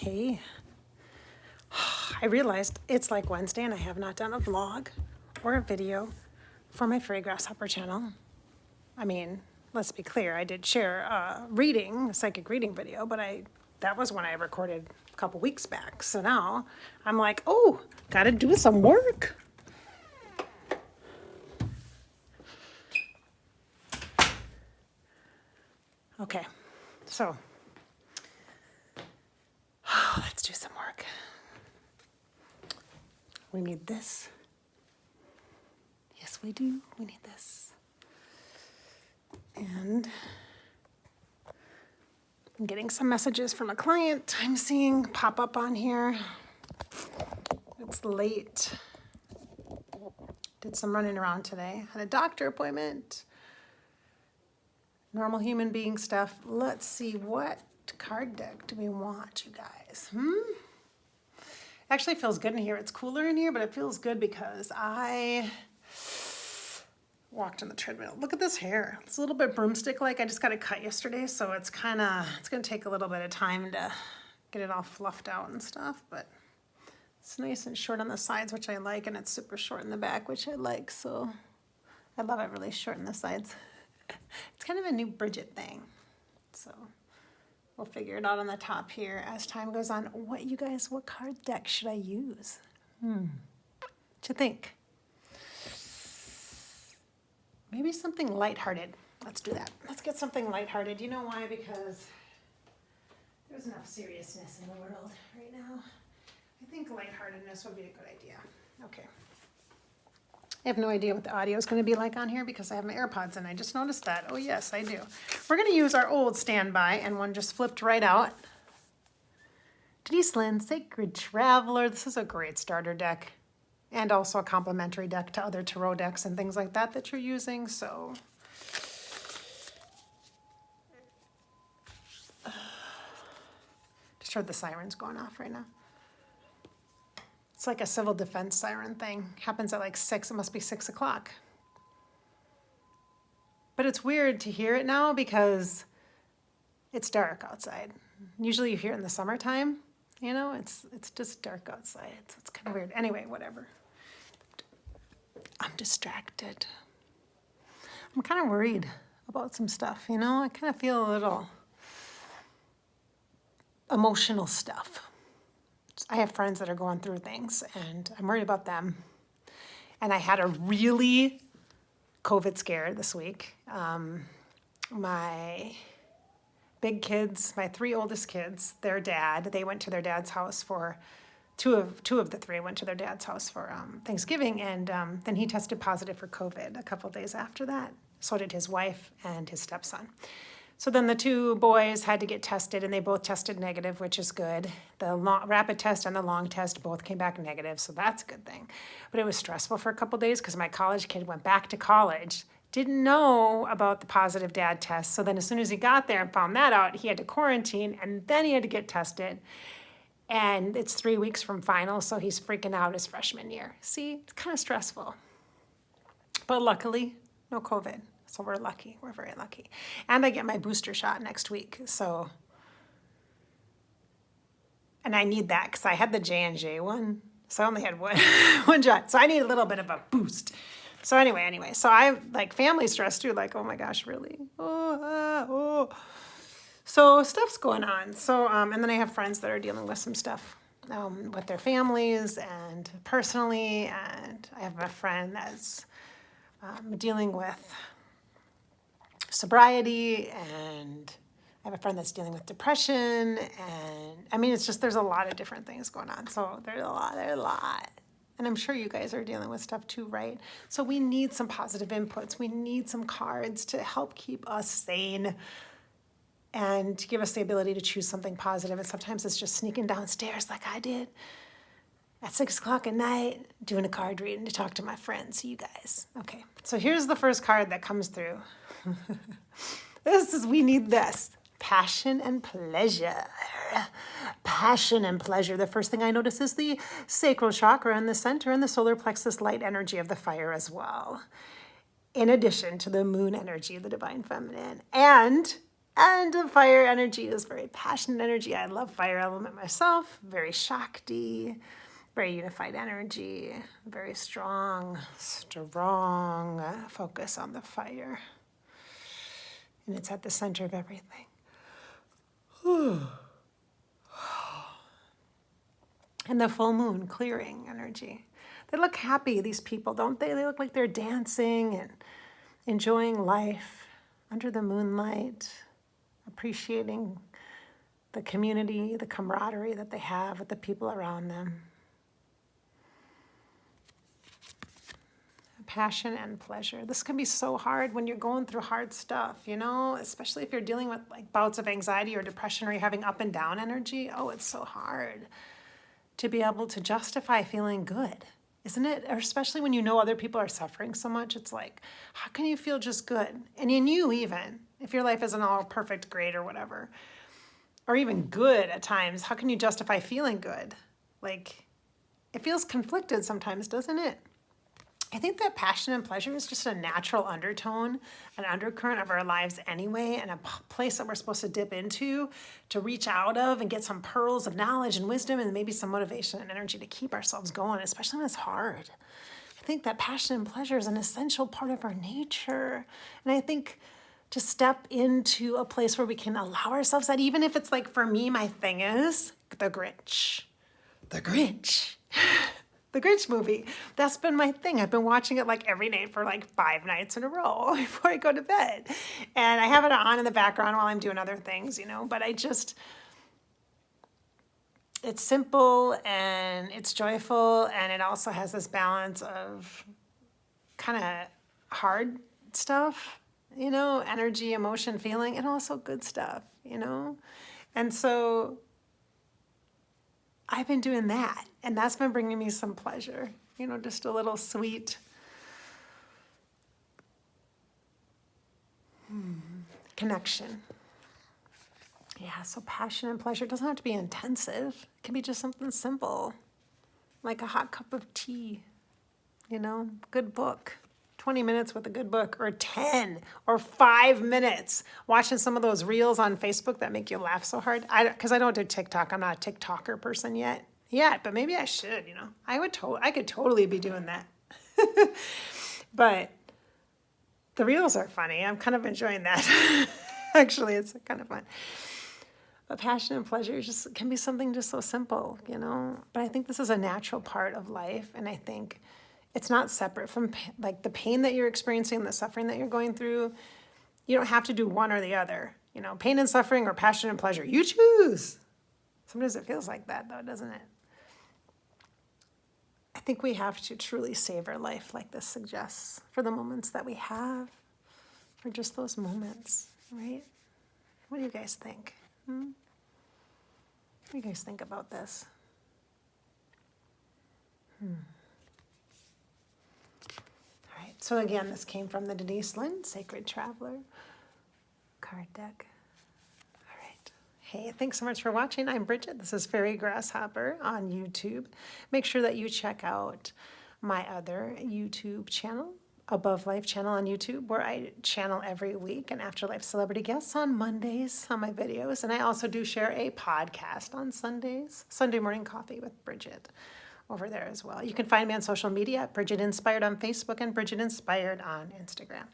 Hey, I realized it's like Wednesday and I have not done a vlog or a video for my Fairy Grasshopper channel. I mean, let's be clear, I did share a psychic reading video, but that was when I recorded a couple weeks back. So now I'm like, oh, gotta do some work. Okay, so let's do some work. We need this. Yes, we do. We need this. And I'm getting some messages from a client I'm seeing pop up on here. It's late. Did some running around today. Had a doctor appointment. Normal human being stuff. Let's see, what card deck do we want, you guys? Actually feels good in here. It's cooler in here, but it feels good because I walked on the treadmill. Look at this hair. It's a little bit broomstick-like. I just got it cut yesterday, so it's gonna take a little bit of time to get it all fluffed out and stuff, but it's nice and short on the sides, which I like, and it's super short in the back, which I like, so I love it really short on the sides. It's kind of a new Bridget thing, so we'll figure it out on the top here as time goes on. What card deck should I use? What you think? Maybe something lighthearted. Let's do that. Let's get something lighthearted. You know why? Because there's enough seriousness in the world right now. I think lightheartedness would be a good idea. Okay. I have no idea what the audio is going to be like on here because I have my AirPods in. I just noticed that. Oh, yes, I do. We're going to use our old standby, and one just flipped right out. Denise, Linn, Sacred Traveler. This is a great starter deck, and also a complementary deck to other tarot decks and things like that you're using. So just heard the sirens going off right now. It's like a civil defense siren thing. Happens at like 6, it must be 6 o'clock. But it's weird to hear it now because it's dark outside. Usually you hear it in the summertime, you know, it's just dark outside. So it's kind of weird. Anyway, whatever. I'm distracted. I'm kind of worried about some stuff, you know? I kind of feel a little emotional stuff. I have friends that are going through things, and I'm worried about them. And I had a really COVID scare this week. My big kids, my 3 oldest kids, their dad, they went to their dad's house for, two of the 3 went to their dad's house for Thanksgiving, and then he tested positive for COVID a couple days after that. So did his wife and his stepson. So then the 2 boys had to get tested, and they both tested negative, which is good. The rapid test and the long test both came back negative, so that's a good thing. But it was stressful for a couple days because my college kid went back to college, didn't know about the positive dad test. So then as soon as he got there and found that out, he had to quarantine, and then he had to get tested. And it's 3 weeks from finals, so he's freaking out his freshman year. See, it's kind of stressful. But luckily, no COVID. So we're lucky. We're very lucky. And I get my booster shot next week. So, and I need that because I had the J&J one. So I only had one shot. So I need a little bit of a boost. So anyway. So I like family stress too. Like, oh my gosh, really? Oh. So stuff's going on. So, and then I have friends that are dealing with some stuff with their families and personally. And I have a friend that's dealing with sobriety, and I have a friend that's dealing with depression, and I mean, it's just, there's a lot of different things going on. So there's a lot. And I'm sure you guys are dealing with stuff too, right? So we need some positive inputs. We need some cards to help keep us sane and to give us the ability to choose something positive. And sometimes it's just sneaking downstairs like I did at 6 o'clock at night, doing a card reading to talk to my friends, you guys. Okay, so here's the first card that comes through. We need this. Passion and pleasure. Passion and pleasure. The first thing I notice is the sacral chakra in the center and the solar plexus light energy of the fire as well. In addition to the moon energy of the divine feminine. And And the fire energy is very passionate energy. I love fire element myself. Very Shakti, very unified energy, very strong focus on the fire. And it's at the center of everything. And the full moon clearing energy. They look happy, these people, don't they? They look like they're dancing and enjoying life under the moonlight, appreciating the community, the camaraderie that they have with the people around them. Passion and pleasure. This can be so hard when you're going through hard stuff, you know, especially if you're dealing with like bouts of anxiety or depression, or you're having up and down energy. Oh, it's so hard to be able to justify feeling good, isn't it? Or especially when you know other people are suffering so much, it's like, how can you feel just good? And in you, even if your life isn't all perfect, great, or whatever, or even good at times, how can you justify feeling good? Like, it feels conflicted sometimes, doesn't it? I think that passion and pleasure is just a natural undertone, an undercurrent of our lives anyway, and a place that we're supposed to dip into, to reach out of and get some pearls of knowledge and wisdom and maybe some motivation and energy to keep ourselves going, especially when it's hard. I think that passion and pleasure is an essential part of our nature. And I think to step into a place where we can allow ourselves that, even if it's like, for me, my thing is the Grinch. The Grinch. The Grinch movie. That's been my thing. I've been watching it like every night for like 5 nights in a row before I go to bed. And I have it on in the background while I'm doing other things, you know, but it's simple and it's joyful, and it also has this balance of kind of hard stuff, you know, energy, emotion, feeling, and also good stuff, you know? And so I've been doing that, and that's been bringing me some pleasure, you know, just a little sweet connection. Yeah, so passion and pleasure doesn't have to be intensive. It can be just something simple, like a hot cup of tea, you know, good book. 20 minutes with a good book, or 10 or 5 minutes watching some of those reels on Facebook that make you laugh so hard. Because I don't do TikTok. I'm not a TikToker person yet, but maybe I should, you know. I could totally be doing that. But the reels are funny. I'm kind of enjoying that. Actually, it's kind of fun. But passion and pleasure just can be something just so simple, you know. But I think this is a natural part of life, and I think it's not separate from like the pain that you're experiencing, the suffering that you're going through. You don't have to do one or the other, you know, pain and suffering or passion and pleasure. You choose. Sometimes it feels like that though, doesn't it? I think we have to truly savor life like this suggests, for the moments that we have, for just those moments, right? What do you guys think? What do you guys think about this? So again, this came from the Denise Linn Sacred Traveler card deck. All right. Hey, thanks so much for watching. I'm Bridget. This is Fairy Grasshopper on YouTube. Make sure that you check out my other YouTube channel, Above Life channel on YouTube, where I channel every week an afterlife celebrity guests on Mondays on my videos. And I also do share a podcast on Sundays, Sunday Morning Coffee with Bridget, over there as well. You can find me on social media at Bridget Inspired on Facebook and Bridget Inspired on Instagram.